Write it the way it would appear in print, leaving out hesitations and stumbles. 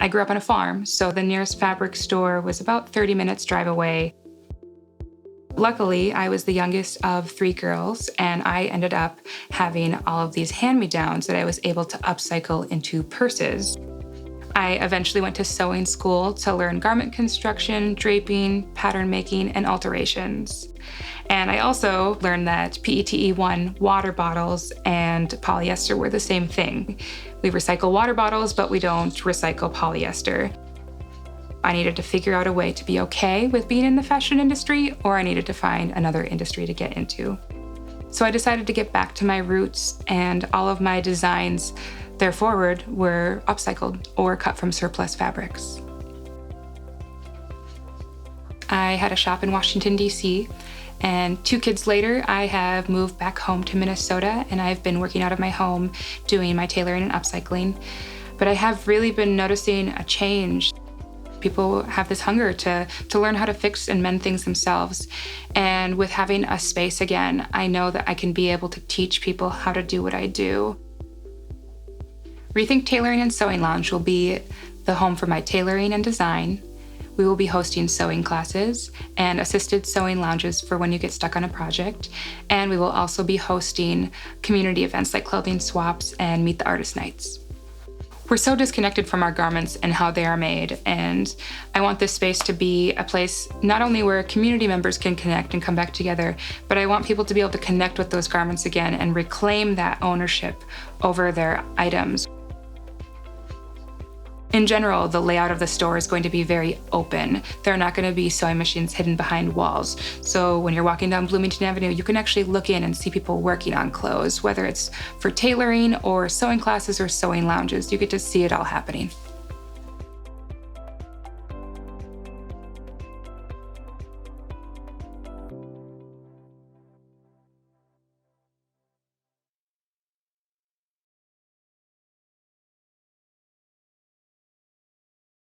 I grew up on a farm, so the nearest fabric store was about 30 minutes drive away. Luckily, I was the youngest of 3 girls, and I ended up having all of these hand-me-downs that I was able to upcycle into purses. I eventually went to sewing school to learn garment construction, draping, pattern making, and alterations. And I also learned that PETE1 water bottles and polyester were the same thing. We recycle water bottles, but we don't recycle polyester. I needed to figure out a way to be okay with being in the fashion industry, or I needed to find another industry to get into. So I decided to get back to my roots, and all of my designs thereforward were upcycled or cut from surplus fabrics. I had a shop in Washington, D.C., and 2 kids later, I have moved back home to Minnesota, and I've been working out of my home doing my tailoring and upcycling. But I have really been noticing a change. People have this hunger to learn how to fix and mend things themselves. And with having a space again, I know that I can be able to teach people how to do what I do. Rethink Tailoring and Sewing Lounge will be the home for my tailoring and design. We will be hosting sewing classes and assisted sewing lounges for when you get stuck on a project. And we will also be hosting community events like clothing swaps and Meet the Artist Nights. We're so disconnected from our garments and how they are made, and I want this space to be a place not only where community members can connect and come back together, but I want people to be able to connect with those garments again and reclaim that ownership over their items. In general, the layout of the store is going to be very open. There are not going to be sewing machines hidden behind walls. So when you're walking down Bloomington Avenue, you can actually look in and see people working on clothes, whether it's for tailoring or sewing classes or sewing lounges. You get to see it all happening.